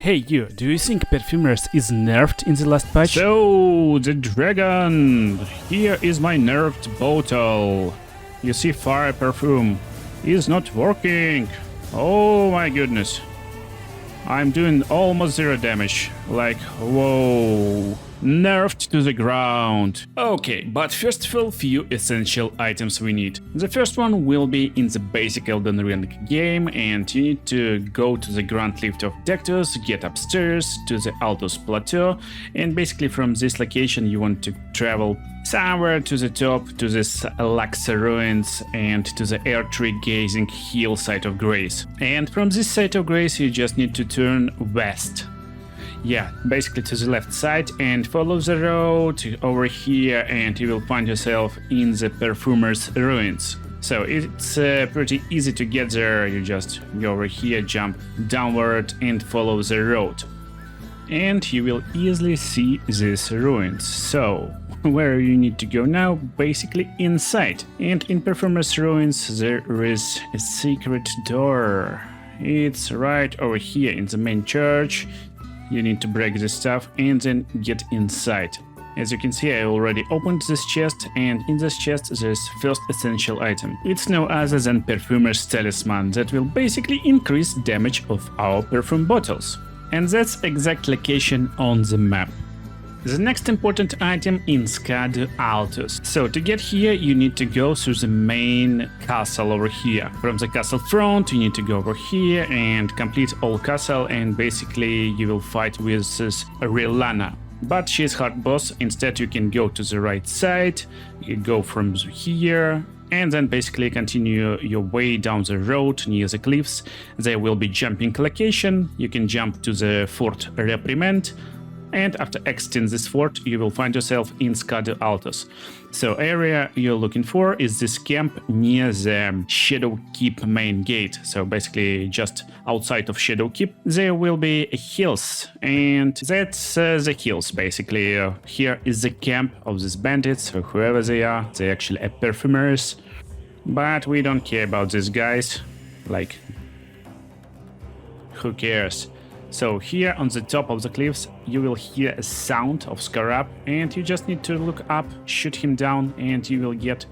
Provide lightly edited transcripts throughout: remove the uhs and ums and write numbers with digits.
Hey you, do you think Perfumers is nerfed in the last patch? So, the dragon! Here is my nerfed bottle. You see, fire perfume is not working. Oh my goodness. I'm doing almost 0 damage. Like, whoa. Nerfed to the ground. Okay, but first of all, few essential items we need. The first one will be in the basic Elden Ring game, and you need to go to the Grand Lift of Dectus, get upstairs to the Altus Plateau, and basically from this location you want to travel somewhere to the top, to this Laxa Ruins and to the Air Tree Gazing Hill Site of Grace. And from this Site of Grace you just need to turn west. Yeah, basically to the left side and follow the road over here and you will find yourself in the Perfumers ruins. So it's pretty easy to get there, you just go over here, jump downward and follow the road. And you will easily see these ruins. So, where you need to go now? Basically inside. And in Perfumers ruins there is a secret door. It's right over here in the main church. You need to break this stuff and then get inside. As you can see, I already opened this chest, and in this chest there's first essential item. It's no other than Perfumer's Talisman that will basically increase damage of our perfume bottles. And that's exact location on the map. The next important item in Skadu Altus. So to get here you need to go through the main castle over here. From the castle front you need to go over here and complete all castle, and basically you will fight with this Rilana. But she's hard boss. Instead you can go to the right side, you go from here and then basically continue your way down the road near the cliffs. There will be jumping location. You can jump to the Fort Reprimand. And after exiting this fort, you will find yourself in Skadu Altus. So area you're looking for is this camp near the Shadow Keep main gate. So basically just outside of Shadow Keep, there will be hills. And that's the hills basically. Here is the camp of these bandits, or whoever they are. They're actually perfumers. But we don't care about these guys. Like, who cares? So here on the top of the cliffs you will hear a sound of Scarab, and you just need to look up, shoot him down, and you will get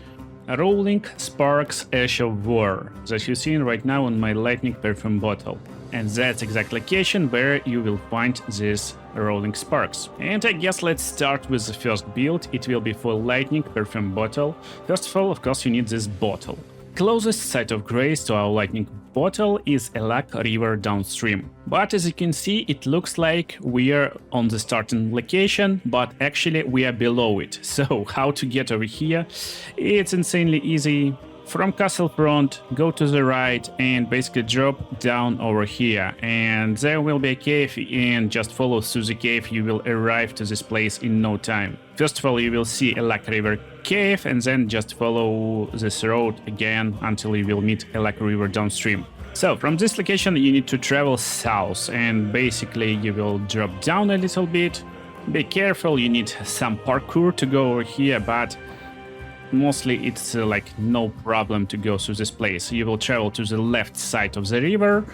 a Rolling Sparks Ash of War that you're seeing right now on my lightning perfume bottle. And that's exact location where you will find this Rolling Sparks. And I guess let's start with the first build. It will be for lightning perfume bottle. First of all, of course, you need this bottle. Closest site of grace to our lightning bottle is a Elak River downstream. But as you can see, it looks like we are on the starting location, but actually we are below it. So how to get over here? It's insanely easy. From castle front, go to the right and basically drop down over here, and there will be a cave, and just follow through the cave. You will arrive to this place in no time. First of all you will see a Elak River cave, and then just follow this road again until you will meet Elak River downstream. So from this location you need to travel south, and basically you will drop down a little bit. Be careful, you need some parkour to go over here, but mostly it's like no problem to go through this place. You will travel to the left side of the river,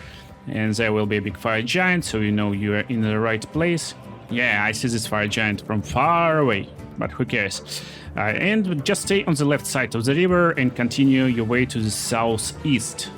and there will be a big fire giant, so you know you are in the right place. Yeah, I see this fire giant from far away, but who cares? And just stay on the left side of the river and continue your way to the southeast.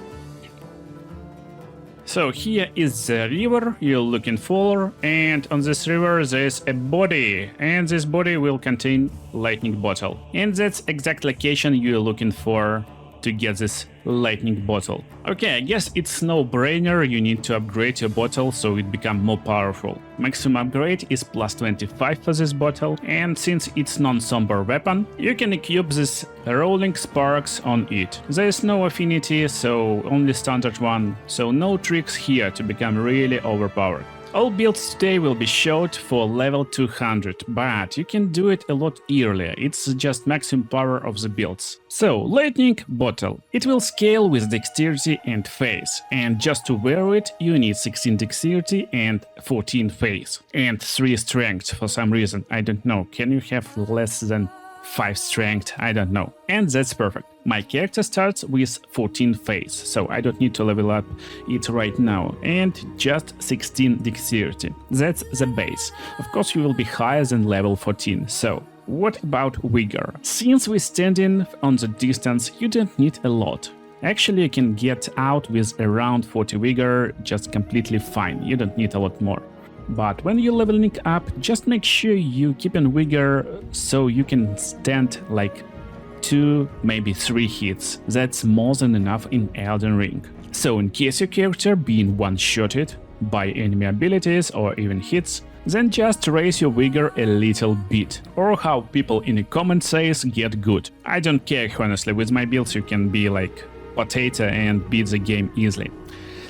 So here is the river you're looking for, and on this river there's a body, and this body will contain lightning bottle. And that's exact location you're looking for to get this lightning bottle. Okay, I guess it's no brainer, you need to upgrade your bottle so it becomes more powerful. Maximum upgrade is plus 25 for this bottle, and since it's non-somber weapon, you can equip this Rolling Sparks on it. There is no affinity, so only standard one, so no tricks here to become really overpowered. All builds today will be showed for level 200, but you can do it a lot earlier, it's just maximum power of the builds. So, lightning bottle. It will scale with dexterity and phase, and just to wear it you need 16 dexterity and 14 phase, and 3 strength for some reason, I don't know, can you have less than 5 strength, I don't know. And that's perfect. My character starts with 14 face, so I don't need to level up it right now, and just 16 dexterity. That's the base. Of course, you will be higher than level 14, so what about vigor? Since we're standing on the distance, you don't need a lot. Actually, you can get out with around 40 vigor just completely fine, you don't need a lot more. But when you're leveling up, just make sure you keep in vigor so you can stand like 2, maybe 3 hits. That's more than enough in Elden Ring. So in case your character being one-shotted by enemy abilities or even hits, then just raise your vigor a little bit. Or how people in the comments says, get good. I don't care, honestly, with my builds you can be like potato and beat the game easily.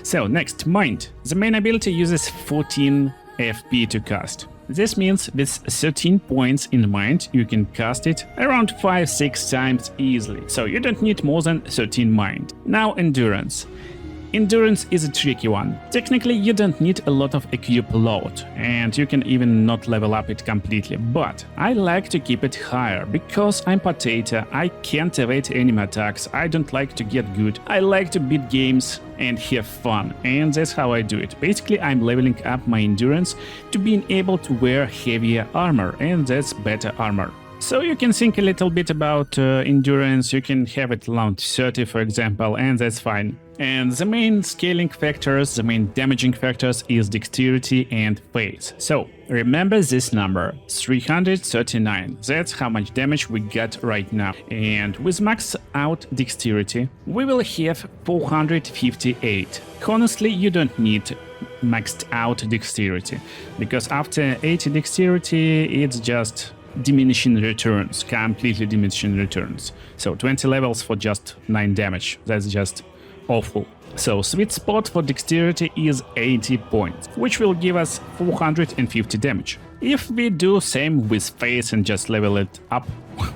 So next, Mind. The main ability uses 14 FP to cast. This means with 13 points in Mind, you can cast it around 5-6 times easily, so you don't need more than 13 Mind. Now Endurance. Endurance is a tricky one. Technically, you don't need a lot of equip load, and you can even not level up it completely, but I like to keep it higher, because I'm potato, I can't evade enemy attacks, I don't like to get good, I like to beat games and have fun, and that's how I do it. Basically, I'm leveling up my endurance to being able to wear heavier armor, and that's better armor. So you can think a little bit about endurance, you can have it around 30 for example, and that's fine. And the main scaling factors, the main damaging factors is dexterity and phase. So remember this number, 339, that's how much damage we got right now. And with max out dexterity, we will have 458. Honestly, you don't need maxed out dexterity, because after 80 dexterity, it's just diminishing returns, completely diminishing returns. So 20 levels for just 9 damage, that's just awful. So sweet spot for dexterity is 80 points, which will give us 450 damage. If we do same with phase and just level it up,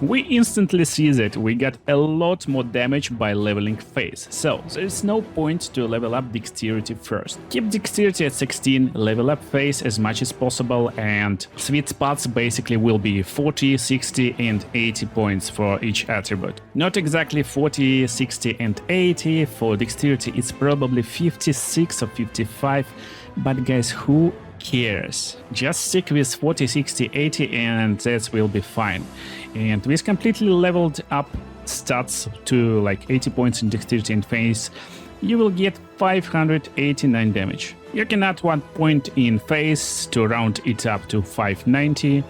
we instantly see that we got a lot more damage by leveling phase. So there is no point to level up dexterity first. Keep dexterity at 16, level up phase as much as possible, and sweet spots basically will be 40, 60 and 80 points for each attribute. Not exactly 40, 60 and 80, for dexterity it's probably 56 or 55, but guys, who cares? Just stick with 40, 60, 80 and that will be fine. And with completely leveled up stats to like 80 points in dexterity and phase, you will get 589 damage. You can add 1 point in phase to round it up to 590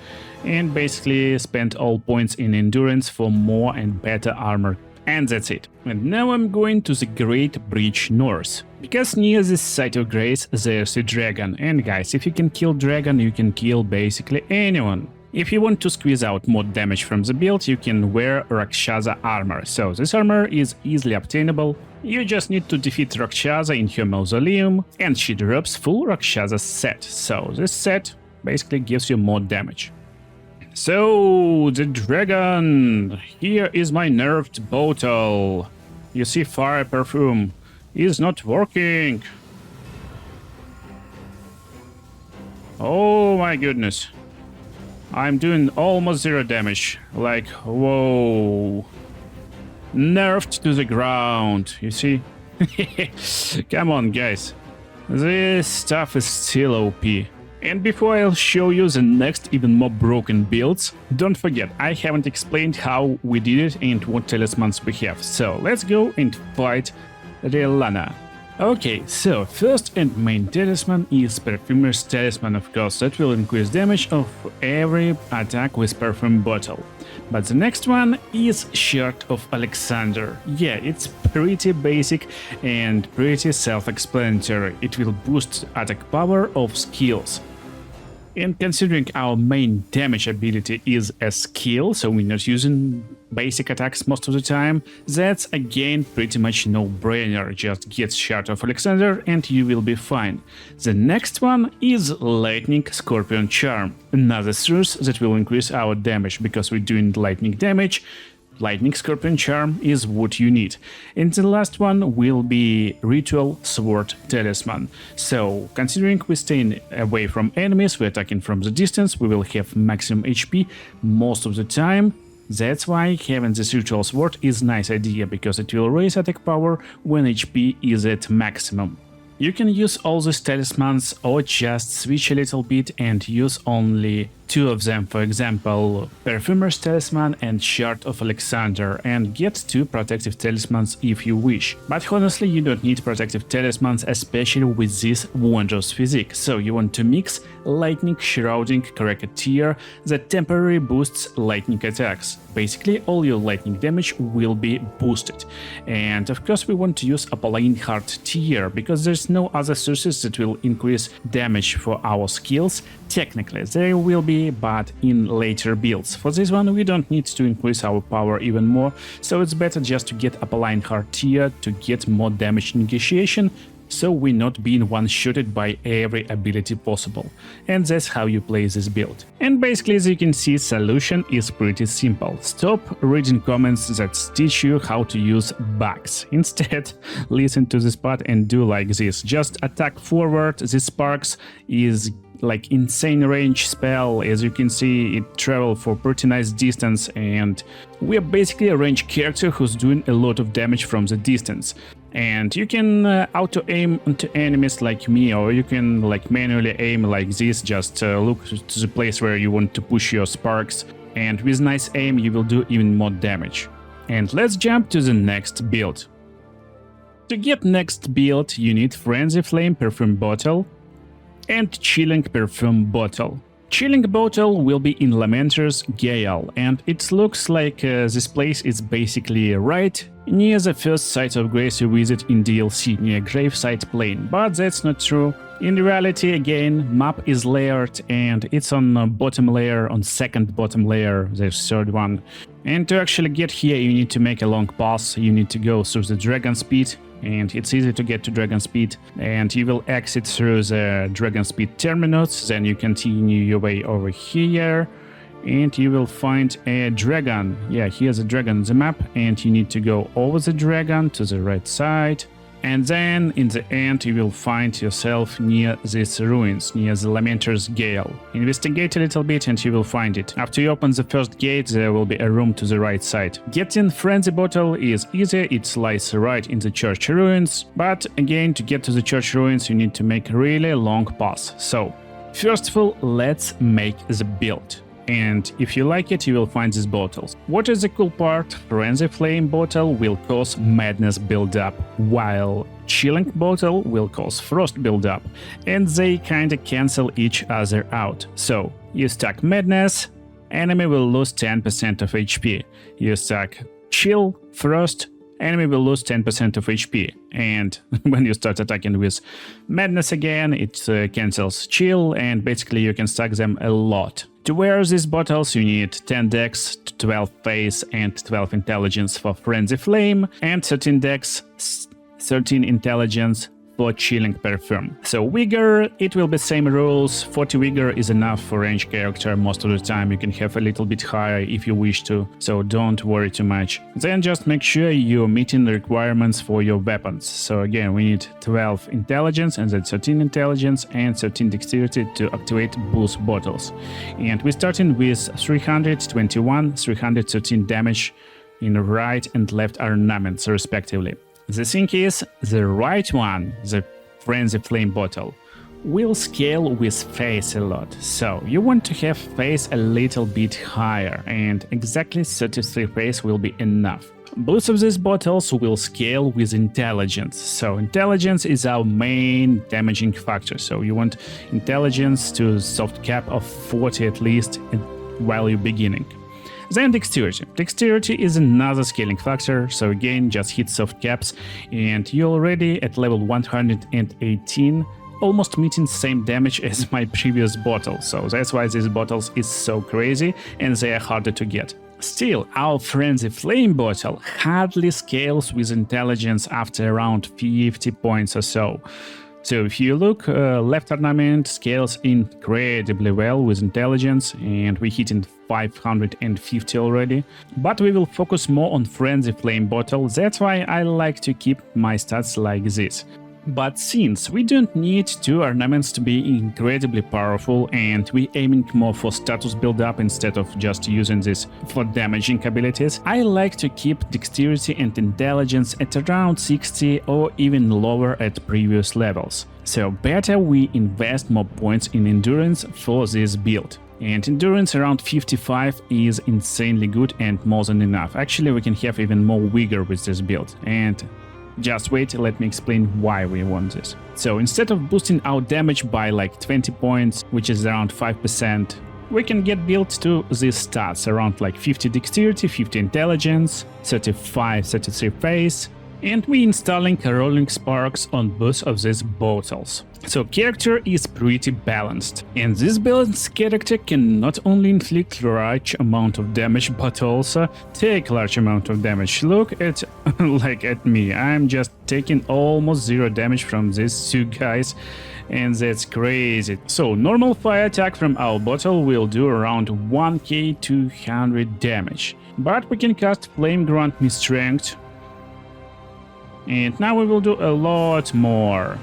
and basically spend all points in endurance for more and better armor. And that's it. And now I'm going to the Great Bridge North, because near this site of grace there's a dragon, and guys, if you can kill dragon, you can kill basically anyone. If you want to squeeze out more damage from the build, you can wear Rakshasa armor. So this armor is easily obtainable, you just need to defeat Rakshasa in her mausoleum, and she drops full Rakshasa set, so this set basically gives you more damage. So, the dragon! Here is my nerfed bottle. You see, fire perfume is not working. Oh my goodness. I'm doing almost 0 damage. Like, whoa. Nerfed to the ground, you see? Come on, guys. This stuff is still OP. And before I'll show you the next even more broken builds, don't forget, I haven't explained how we did it and what talismans we have. So let's go and fight Relana. Okay, so first and main talisman is Perfumer's talisman, of course, that will increase damage of every attack with perfume bottle. But the next one is Shirt of Alexander. Yeah, it's pretty basic and pretty self-explanatory. It will boost attack power of skills. And considering our main damage ability is a skill, so we're not using basic attacks most of the time, that's again pretty much no-brainer. Just get Shirt of Alexander and you will be fine. The next one is Lightning Scorpion Charm, another source that will increase our damage, because we're doing lightning damage. Lightning Scorpion Charm is what you need. And the last one will be Ritual Sword Talisman. So, considering we're staying away from enemies, we're attacking from the distance, we will have maximum HP most of the time. That's why having this ritual sword is a nice idea, because it will raise attack power when HP is at maximum. You can use all these talismans or just switch a little bit and use only 2 of them, for example, Perfumer's talisman and Shard of Alexander, and get 2 protective talismans if you wish. But honestly, you don't need protective talismans, especially with this wondrous physique, so you want to mix Lightning Shrouding Caricature that temporarily boosts lightning attacks. Basically, all your lightning damage will be boosted. And of course we want to use Apolline Heart tier, because there's no other sources that will increase damage for our skills. Technically, there will be, but in later builds. For this one, we don't need to increase our power even more, so it's better just to get Apolline Heart tier to get more damage negotiation, so we're not being one-shotted by every ability possible. And that's how you play this build. And basically, as you can see, solution is pretty simple. Stop reading comments that teach you how to use bugs. Instead, listen to this part and do like this. Just attack forward. This sparks is like insane range spell. As you can see, it travels for pretty nice distance, and we're basically a range character who's doing a lot of damage from the distance. And you can auto-aim onto enemies like me, or you can like manually aim like this, just look to the place where you want to push your sparks, and with nice aim you will do even more damage. And let's jump to the next build. To get next build, you need Frenzy Flame Perfume Bottle and Chilling Perfume Bottle. Chilling Bottle will be in Lamenter's Gale, and it looks like this place is basically right near the first site of grace you visit in DLC, near Graveside Plain, but that's not true. In reality, again, map is layered, and it's on bottom layer, on second bottom layer, the third one. And to actually get here, you need to make a long pass. You need to go through the Dragon Speed, and it's easy to get to Dragon Speed, and you will exit through the Dragon Speed terminus. Then you continue your way over here, and you will find a dragon. Yeah, here's a dragon on the map, and you need to go over the dragon to the right side. And then in the end you will find yourself near these ruins, near the Lamenter's Gale. Investigate a little bit and you will find it. After you open the first gate, there will be a room to the right side. Getting Frenzy Bottle is easy, it lies right in the church ruins. But again, to get to the church ruins you need to make a really long pass. So, first of all, let's make the build. And if you like it, you will find these bottles. What is the cool part? Frenzy Flame Bottle will cause Madness build-up, while Chilling Bottle will cause Frost build-up, and they kinda cancel each other out. So, you stack Madness, enemy will lose 10% of HP. You stack Chill, Frost, enemy will lose 10% of HP. And when you start attacking with Madness again, it cancels Chill, and basically you can stack them a lot. To wear these bottles you need 10 dex, 12 face and 12 intelligence for Frenzy Flame, and 13 dex, 13 intelligence for Chilling Perfume. So Vigor, it will be same rules. 40 Vigor is enough for range character most of the time. You can have a little bit higher if you wish to, so don't worry too much. Then just make sure you're meeting the requirements for your weapons. So again, we need 12 intelligence and then 13 intelligence and 13 dexterity to activate both bottles. And we're starting with 321, 313 damage in right and left ornaments respectively. The thing is, the right one, the Frenzy Flame Bottle, will scale with face a lot. So you want to have face a little bit higher, and exactly 33 face will be enough. Both of these bottles will scale with intelligence. So intelligence is our main damaging factor. So you want intelligence to soft cap of 40 at least while you're beginning. Then dexterity. Dexterity is another scaling factor, so again just hit soft caps and you're already at level 118, almost meeting same damage as my previous bottle, so that's why these bottles is so crazy and they are harder to get. Still, our Frenzy Flame Bottle hardly scales with intelligence after around 50 points or so. So if you look, left ornament scales incredibly well with intelligence, and we're hitting 550 already. But we will focus more on Frenzy Flame Bottle, that's why I like to keep my stats like this. But since we don't need two ornaments to be incredibly powerful and we aiming more for status build-up instead of just using this for damaging abilities, I like to keep dexterity and intelligence at around 60 or even lower at previous levels. So better we invest more points in endurance for this build. And endurance around 55 is insanely good and more than enough. Actually, we can have even more vigor with this build. And just wait, let me explain why we want this. So instead of boosting our damage by like 20 points, which is around 5%, we can get built to these stats around like 50 dexterity, 50 intelligence, 33 face, and we installing rolling sparks on both of these bottles. So character is pretty balanced, and this balanced character can not only inflict large amount of damage but also take large amount of damage. Look at at me, I'm just taking almost 0 damage from these two guys, and that's crazy. So normal fire attack from our bottle will do around 1k200 damage, but we can cast Flame Grant Me Strength. And now we will do a lot more.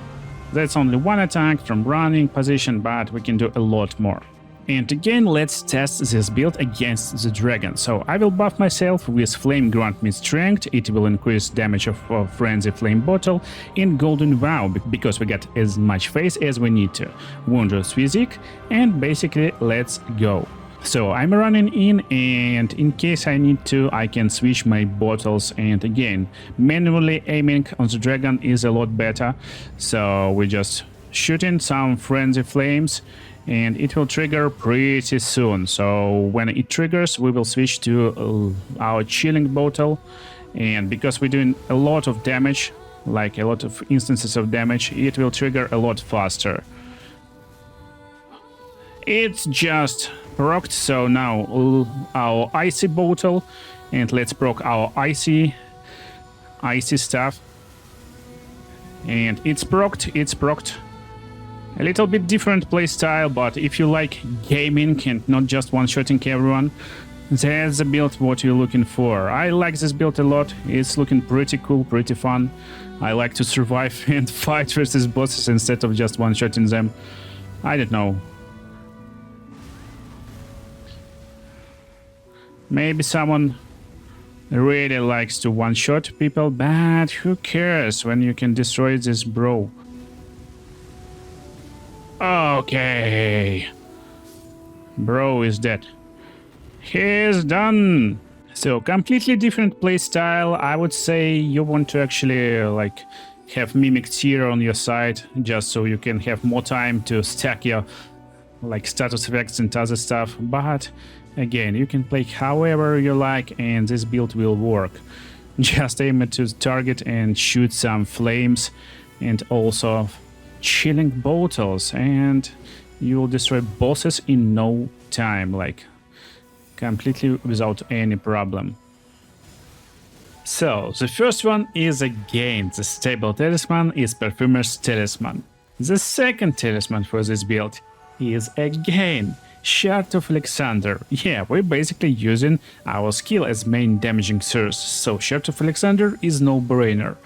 That's only one attack from running position, but we can do a lot more. And again, let's test this build against the dragon. So I will buff myself with Flame Grant Me Strength. It will increase damage of Frenzy Flame Bottle and Golden Vow, because we get as much face as we need to. Wondrous Physique, and basically let's go. So I'm running in, and in case I need to, I can switch my bottles, and again, manually aiming on the dragon is a lot better. So we just shooting some frenzy flames, and it will trigger pretty soon. So when it triggers, we will switch to our chilling bottle, and because we're doing a lot of damage, like a lot of instances of damage, it will trigger a lot faster. It's just procced, so now our icy bottle, and let's proc our icy stuff, and it's procced. A little bit different playstyle, but if you like gaming and not just one-shotting everyone, that's the build what you're looking for. I like this build a lot. It's looking pretty cool, pretty fun. I like to survive and fight versus bosses instead of just one-shotting them. I don't know. Maybe someone really likes to one-shot people, but who cares when you can destroy this bro? Okay. Bro is dead. He's done. So completely different playstyle. I would say you want to actually have Mimic Tear on your side, just so you can have more time to stack your status effects and other stuff. But again, you can play however you like, and this build will work. Just aim it to the target and shoot some flames, and also chilling bottles, and you will destroy bosses in no time, completely without any problem. So the first one is again the stable talisman is Perfumer's talisman. The second talisman for this build is again Shard of Alexander. Yeah, we're basically using our skill as main damaging source, so Shard of Alexander is no-brainer.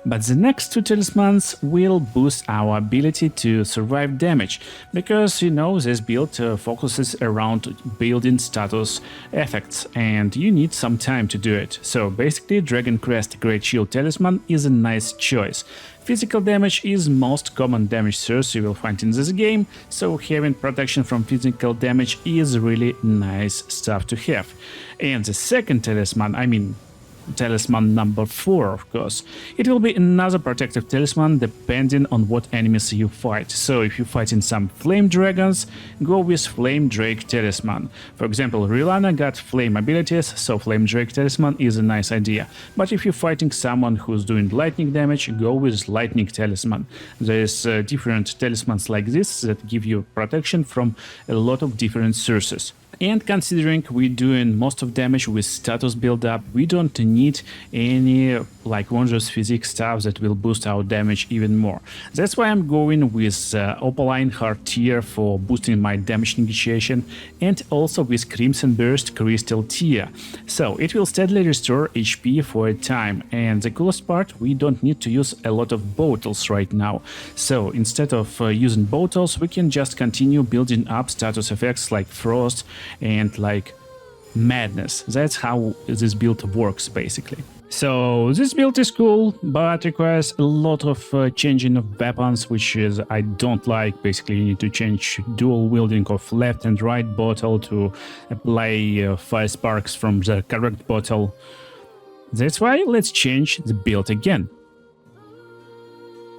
But the next two talismans will boost our ability to survive damage, because this build focuses around building status effects, and you need some time to do it. So basically, Dragon Crest Great Shield Talisman is a nice choice. Physical damage is most common damage source you will find in this game, so having protection from physical damage is really nice stuff to have. And the second talisman, talisman number 4, of course. It will be another protective talisman depending on what enemies you fight. So if you're fighting some flame dragons, go with Flame Drake talisman. For example, Rilana got flame abilities, so Flame Drake talisman is a nice idea. But if you're fighting someone who's doing lightning damage, go with Lightning talisman. There's different talismans like this that give you protection from a lot of different sources. And considering we're doing most of damage with status build-up, we don't need any like wondrous physics stuff that will boost our damage even more. That's why I'm going with Opaline Heart Tier for boosting my damage negotiation, and also with Crimson Burst Crystal Tier. So it will steadily restore HP for a time, and the coolest part, we don't need to use a lot of bottles right now. So instead of using bottles, we can just continue building up status effects like Frost and like Madness. That's how this build works basically. So this build is cool, but requires a lot of changing of weapons, which is I don't like. Basically, you need to change dual wielding of left and right bottle to apply fire sparks from the correct bottle. That's why let's change the build again.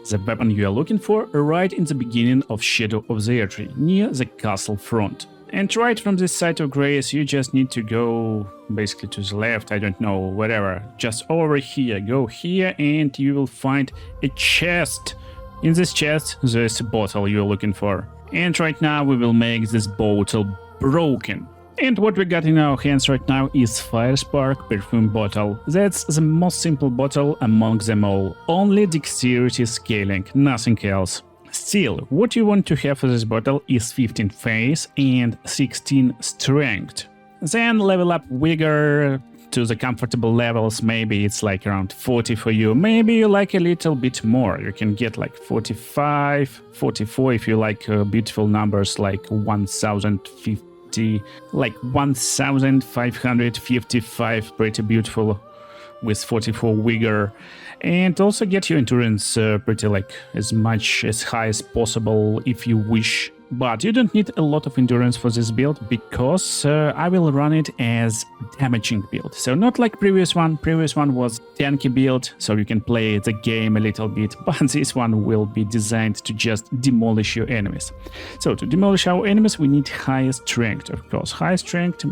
The weapon you are looking for right in the beginning of Shadow of the Erdtree, near the castle front. And right from this side of Grace, you just need to go basically to the left, I don't know, whatever. Just over here, go here and you will find a chest. In this chest, there's a bottle you're looking for. And right now we will make this bottle broken. And what we got in our hands right now is Fire Spark Perfume Bottle. That's the most simple bottle among them all. Only dexterity scaling, nothing else. Still, what you want to have for this bottle is 15 face and 16 strength. Then level up vigor to the comfortable levels, maybe it's like around 40 for you. Maybe you like a little bit more, you can get like 45, 44 if you like beautiful numbers like 1050, like 1555, pretty beautiful with 44 vigor. And also get your endurance pretty like as much as high as possible if you wish. But you don't need a lot of endurance for this build because I will run it as damaging build. So not like previous one. Previous one was tanky build, so you can play the game a little bit. But this one will be designed to just demolish your enemies. So to demolish our enemies, we need high strength, of course. High strength,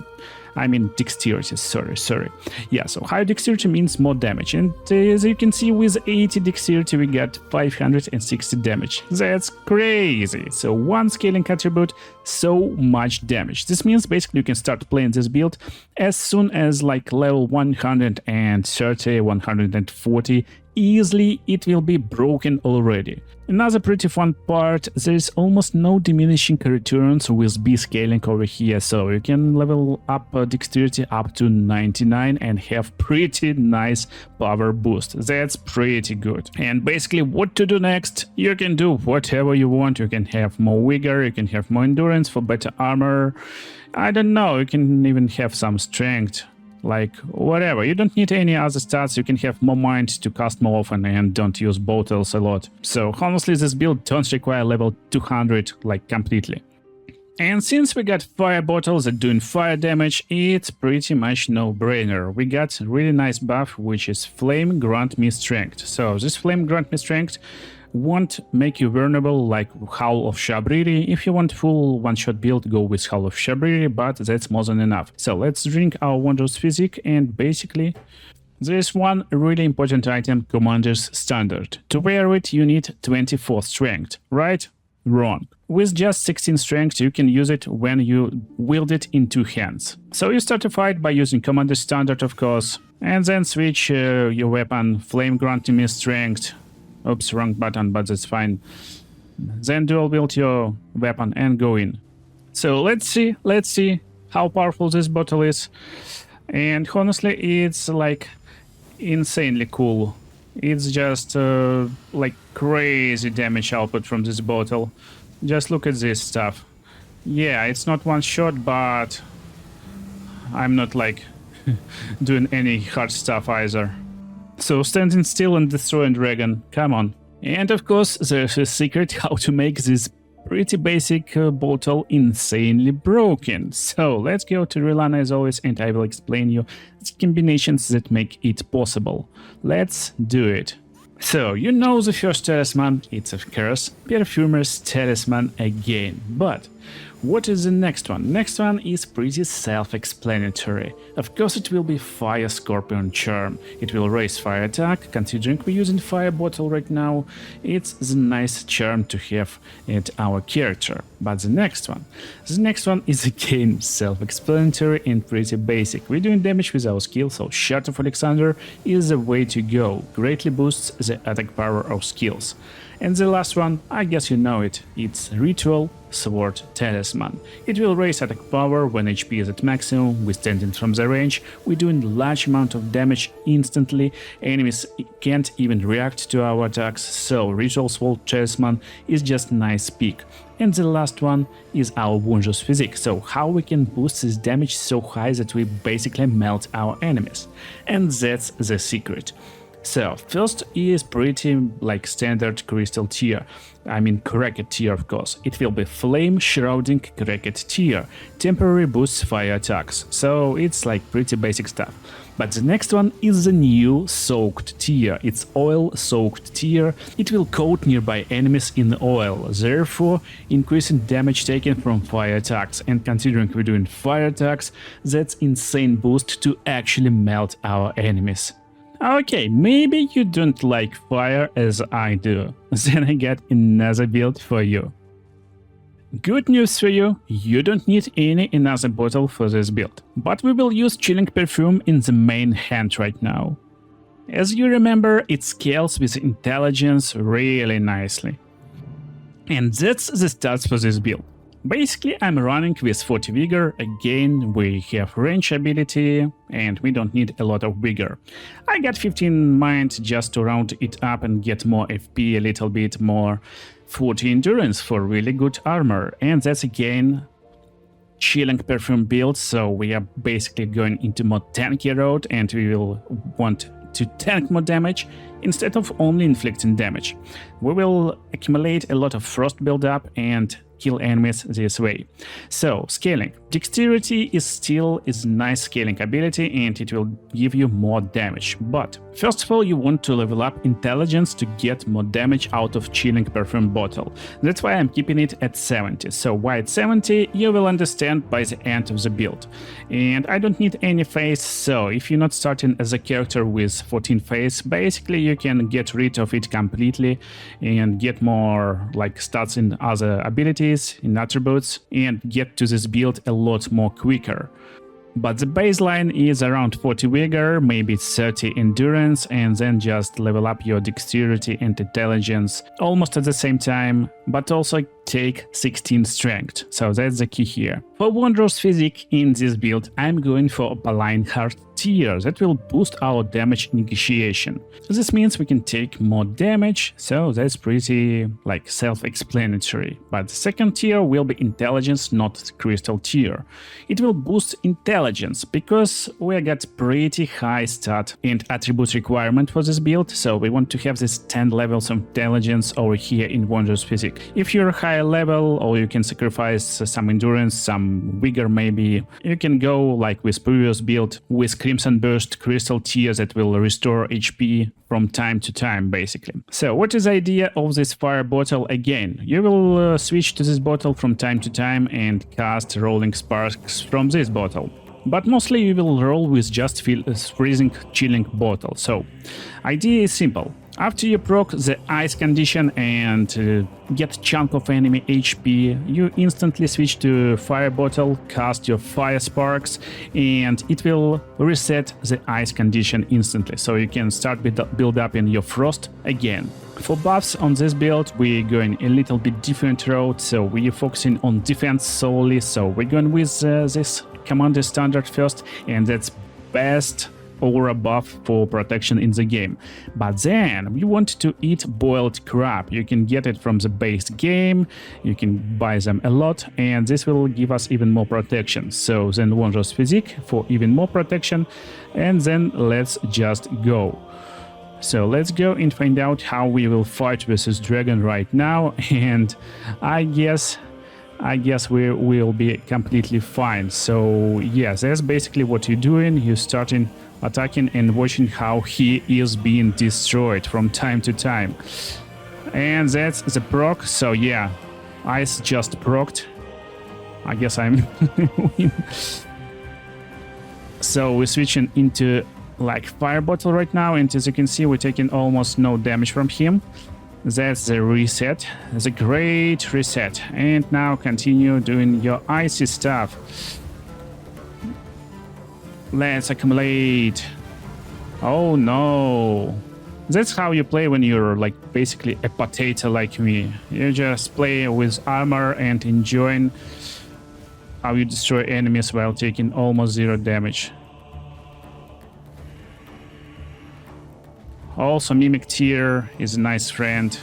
I mean dexterity, sorry. Yeah, so high dexterity means more damage. And as you can see, with 80 dexterity, we got 560 damage. That's crazy. So one scaling attribute, so much damage. This means basically you can start playing this build as soon as like level 130, 140. Easily it will be broken already. Another pretty fun part, there is almost no diminishing returns with B scaling over here, so you can level up dexterity up to 99 and have pretty nice power boost. That's pretty good. And basically what to do next, you can do whatever you want. You can have more vigor, you can have more endurance for better armor. I don't know, you can even have some strength. Like, whatever, you don't need any other stats, you can have more mind to cast more often and don't use bottles a lot. So honestly, this build don't require level 200, like, completely. And since we got fire bottles that doing fire damage, it's pretty much no-brainer. We got really nice buff, which is Flame Grant Me Strength. So this Flame Grant Me Strength won't make you vulnerable like Howl of Shabriri. If you want full one-shot build, go with Howl of Shabriri, but that's more than enough. So let's drink our Wondrous Physic, and basically there's one really important item, Commander's Standard. To wear it, you need 24 strength, right? Wrong. With just 16 strength, you can use it when you wield it in two hands. So you start a fight by using Commander's Standard, of course, and then switch your weapon, Flame Granting Me Strength. Oops, wrong button, but that's fine. Then dual wield your weapon and go in. So let's see how powerful this bottle is. And honestly, it's like insanely cool. It's just like crazy damage output from this bottle. Just look at this stuff. Yeah, it's not one shot, but I'm not like doing any hard stuff either. So standing still and destroying dragon, come on. And of course there's a secret how to make this pretty basic bottle insanely broken. So let's go to Rilana as always and I will explain you the combinations that make it possible. Let's do it. So you know the first talisman, it's of course Perfumer's talisman again, but What is the next one? Next one is pretty self-explanatory. Of course it will be Fire Scorpion Charm. It will raise fire attack, considering we're using Fire Bottle right now. It's the nice charm to have at our character. But the next one is again self-explanatory and pretty basic. We're doing damage with our skill, so Shard of Alexander is the way to go. Greatly boosts the attack power of skills. And the last one, I guess you know it, it's Ritual Sword Talisman. It will raise attack power when HP is at maximum, withstanding from the range, we're doing large amount of damage instantly, enemies can't even react to our attacks, so Ritual Sword Talisman is just nice pick. And the last one is our Wondrous Physique, so how we can boost this damage so high that we basically melt our enemies. And that's the secret. So, first is pretty like standard crystal tier. I mean cracked tier of course. It will be Flame Shrouding Cracked tier. Temporary boosts fire attacks. So it's like pretty basic stuff. But the next one is the new Soaked tier. It's Oil Soaked tier. It will coat nearby enemies in oil, therefore increasing damage taken from fire attacks. And considering we're doing fire attacks, that's insane boost to actually melt our enemies. Okay, maybe you don't like fire as I do, then I got another build for you. Good news for you, you don't need another bottle for this build, but we will use Chilling Perfume in the main hand right now. As you remember, it scales with intelligence really nicely. And that's the stats for this build. Basically, I'm running with 40 vigor, again we have range ability and we don't need a lot of vigor. I got 15 mind just to round it up and get more FP, a little bit more 40 endurance for really good armor, and that's again Chilling Perfume build, so we are basically going into more tanky road and we will want to tank more damage instead of only inflicting damage. We will accumulate a lot of frost build-up and kill enemies this way. So, scaling. Dexterity is still a nice scaling ability and it will give you more damage. But first of all, you want to level up intelligence to get more damage out of Chilling Perfume bottle. That's why I'm keeping it at 70. So why it's 70, you will understand by the end of the build. And I don't need any face, so if you're not starting as a character with 14 face, basically you can get rid of it completely and get more like stats in other abilities, in attributes, and get to this build a lot more quicker. But the baseline is around 40 vigor, maybe 30 endurance, and then just level up your dexterity and intelligence almost at the same time, but also take 16 strength, so that's the key here. For Wondrous Physique in this build, I'm going for Opaline Heart tier that will boost our damage negotiation. This means we can take more damage, so that's pretty like self-explanatory. But the second tier will be Intelligence, not Crystal tier. It will boost intelligence because we got pretty high stat and attribute requirement for this build, so we want to have this 10 levels of intelligence over here in Wondrous Physique. If you're a higher level, or you can sacrifice some endurance, some vigor maybe, you can go like with previous build with Crimson Burst Crystal tier that will restore HP from time to time basically. So what is the idea of this fire bottle again? You will switch to this bottle from time to time and cast Rolling Sparks from this bottle. But mostly you will roll with just freezing chilling bottle. So idea is simple. After you proc the ice condition and get chunk of enemy HP, you instantly switch to fire bottle, cast your fire sparks, and it will reset the ice condition instantly, so you can start build up in your frost again. For buffs on this build, we're going a little bit different route, so we're focusing on defense solely, so we're going with this Commander Standard first, and that's best aura buff for protection in the game. But then we want to eat boiled crab. You can get it from the base game, you can buy them a lot, and this will give us even more protection. So then Wondrous Physique for even more protection, and then let's just go. So let's go and find out how we will fight versus dragon right now, and I guess we will be completely fine. So yes, that's basically what you're doing. You're starting attacking and watching how he is being destroyed from time to time. And that's the proc, so yeah, ice just procced. I guess I'm win. So we're switching into like fire bottle right now, and as you can see, we're taking almost no damage from him. That's the reset. It's a great reset. And now continue doing your icy stuff. Let's accumulate. Oh no. That's how you play when you're like basically a potato like me. You just play with armor and enjoying how you destroy enemies while taking almost zero damage. Also, Mimic Tier is a nice friend,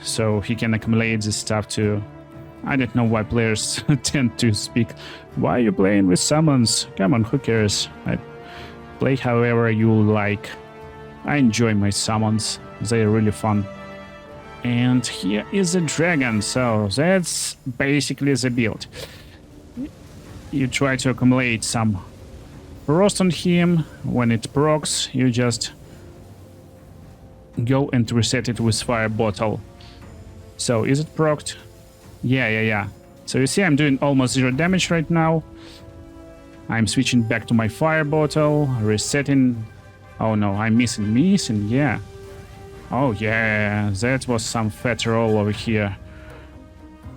so he can accumulate this stuff too. I don't know why players tend to speak, why are you playing with summons? Come on, who cares? I play however you like. I enjoy my summons, they're really fun. And here is a dragon, so that's basically the build. You try to accumulate some frost on him. When it procs, you just go and reset it with fire bottle. So is it procced? Yeah. So you see I'm doing almost zero damage right now. I'm switching back to my fire bottle, resetting. Oh no, I'm missing, yeah. Oh yeah, that was some fat roll over here.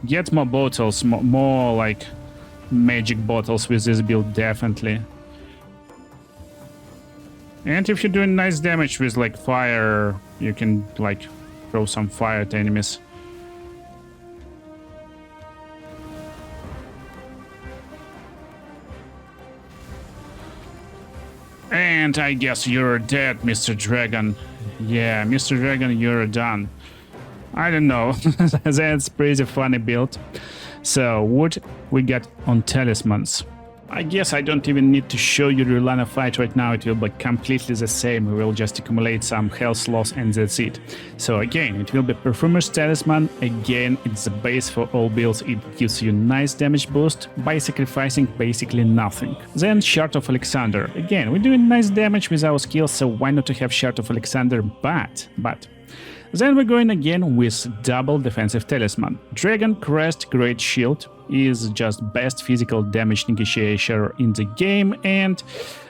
Get more bottles, more like magic bottles with this build, definitely. And if you're doing nice damage with like fire, you can like throw some fire at enemies. And I guess you're dead, Mr. Dragon. Yeah, Mr. Dragon, you're done. I don't know. That's pretty funny build. So what we got on talismans? I guess I don't even need to show you the Rulana fight right now, it will be completely the same, we will just accumulate some health loss and that's it. So again, it will be Perfumer's talisman, again it's the base for all builds, it gives you nice damage boost by sacrificing basically nothing. Then Shard of Alexander, again we're doing nice damage with our skills, so why not to have Shard of Alexander, but... Then we're going again with double defensive talisman. Dragon Crest Great Shield is just best physical damage negotiator in the game, and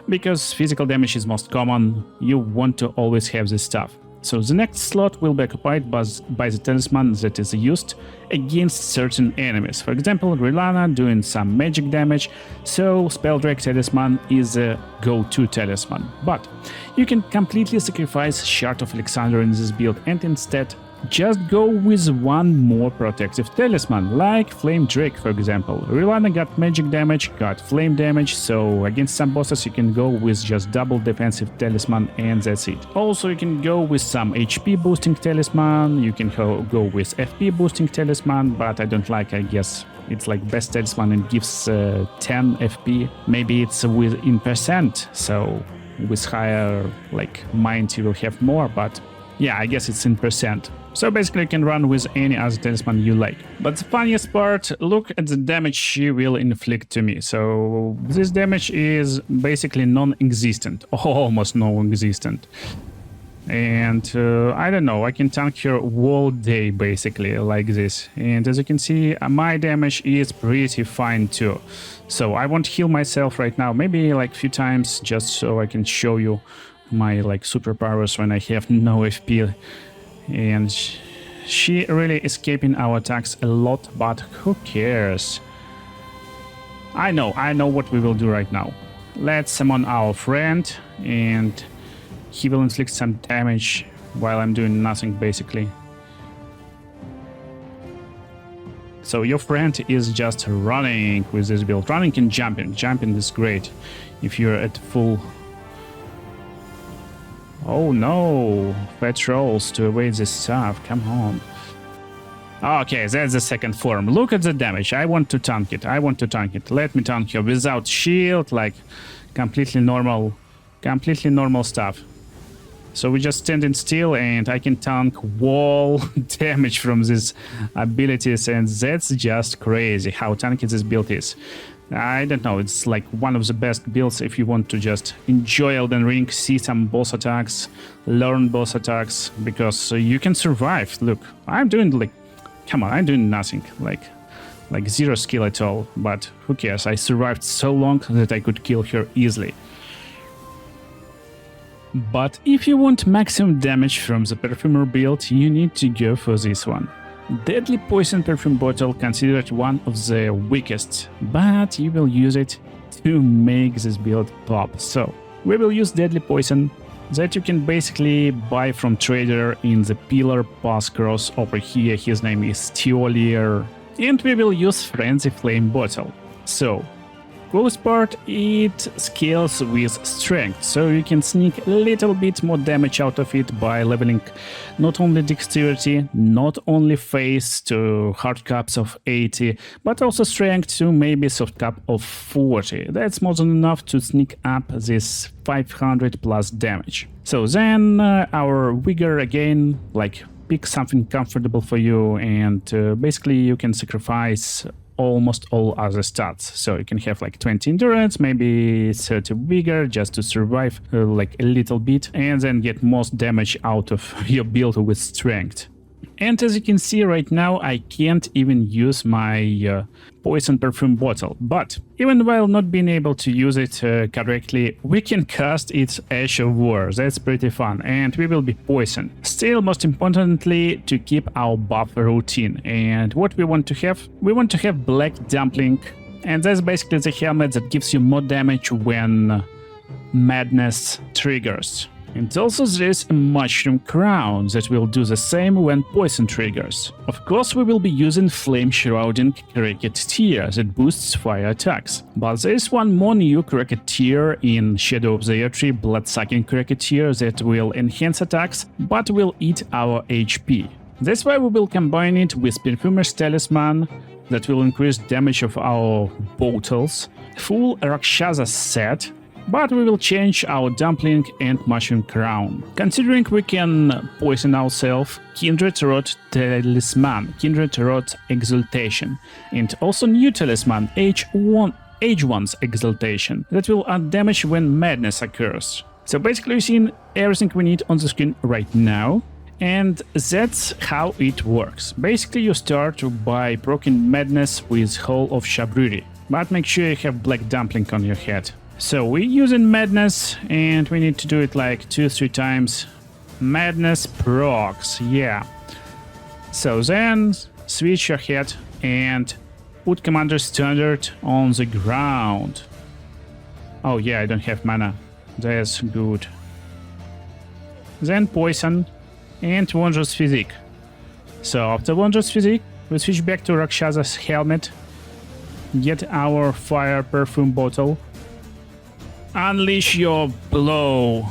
because physical damage is most common, you want to always have this stuff. So the next slot will be occupied by the talisman that is used against certain enemies. For example, Rulana doing some magic damage, so Spelldrake talisman is a go-to talisman. But you can completely sacrifice Shard of Alexander in this build and instead just go with one more protective talisman, like Flame Drake, for example. Rulana got magic damage, got flame damage, so against some bosses you can go with just double defensive talisman and that's it. Also you can go with some HP boosting talisman, you can go with FP boosting talisman, but I don't like, I guess it's like best talisman and gives 10 FP. Maybe it's in percent, so with higher like mind you will have more, but yeah, I guess it's in percent. So basically you can run with any other talisman you like. But the funniest part, look at the damage she will inflict to me. So this damage is basically non-existent, almost non-existent. And I don't know, I can tank her all day basically like this. And as you can see, my damage is pretty fine too. So I won't heal myself right now, maybe like a few times just so I can show you my like superpowers when I have no FP. And she really escaping our attacks a lot, but who cares? I know what we will do right now. Let's summon our friend and he will inflict some damage while I'm doing nothing basically. So your friend is just running with this build. Running and jumping. Jumping is great if you're at full... Oh no, fat rolls to evade this stuff, come on. Okay, that's the second form. Look at the damage, I want to tank it, Let me tank you without shield, like completely normal stuff. So we're just standing still and I can tank wall damage from these abilities, and that's just crazy how tanky this build is. I don't know, it's like one of the best builds if you want to just enjoy Elden Ring, see some boss attacks, learn boss attacks, because you can survive. Look, I'm doing like, come on, I'm doing nothing. Like, like 0 skill at all, but who cares, I survived so long that I could kill her easily. But if you want maximum damage from the Perfumer build, you need to go for this one. Deadly Poison Perfume Bottle, considered one of the weakest, but you will use it to make this build pop. So, we will use Deadly Poison, that you can basically buy from trader in the Pillar Pass Cross over here. His name is Teolier. And we will use Frenzy Flame Bottle. So, coolest part, it scales with strength, so you can sneak a little bit more damage out of it by leveling not only dexterity, not only face to hard caps of 80, but also strength to maybe soft cap of 40. That's more than enough to sneak up this 500 plus damage. So then our vigor again, like pick something comfortable for you, and basically you can sacrifice almost all other stats. So you can have like 20 endurance, maybe 30 vigor just to survive like a little bit, and then get most damage out of your build with strength. And as you can see right now, I can't even use my poison perfume bottle, but even while not being able to use it correctly, we can cast its Ash of War. That's pretty fun, and we will be poisoned. Still, most importantly, to keep our buff routine. And what we want to have? We want to have Black Dumpling, and that's basically the helmet that gives you more damage when Madness triggers. And also there's a Mushroom Crown that will do the same when Poison triggers. Of course, we will be using Flame Shrouding Cricketeer that boosts fire attacks. But there is one more new Cricketeer in Shadow of the Erdtree, Blood-Sucking Cricketeer, that will enhance attacks, but will eat our HP. That's why we will combine it with Perfumer's Talisman, that will increase damage of our bottles, full Rakshasa set, but we will change our Dumpling and Mushroom Crown. Considering we can poison ourselves, Kindred Rod Talisman, Kindred Rod Exaltation, and also new Talisman, H1's Exaltation, that will add damage when Madness occurs. So basically you've seen everything we need on the screen right now, and that's how it works. Basically you start by proccing Madness with Hall of Shabriri, but make sure you have Black Dumpling on your head. So we're using Madness, and we need to do it like 2-3 times. Madness procs, yeah. So then switch your head and put Commander Standard on the ground. Oh yeah, I don't have mana. That's good. Then Poison and Wondrous Physique. So after Wondrous Physique, we switch back to Rakshasa's helmet, get our Fire Perfume Bottle, unleash your blow.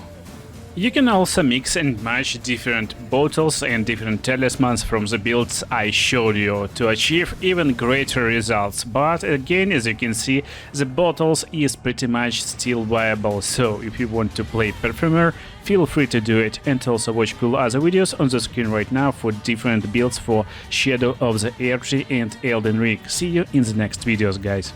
You can also mix and match different bottles and different talismans from the builds I showed you to achieve even greater results, but again, as you can see, the bottles is pretty much still viable, so if you want to play Perfumer, feel free to do it, and also watch cool other videos on the screen right now for different builds for Shadow of the Erdtree and Elden Ring. See you in the next videos, guys.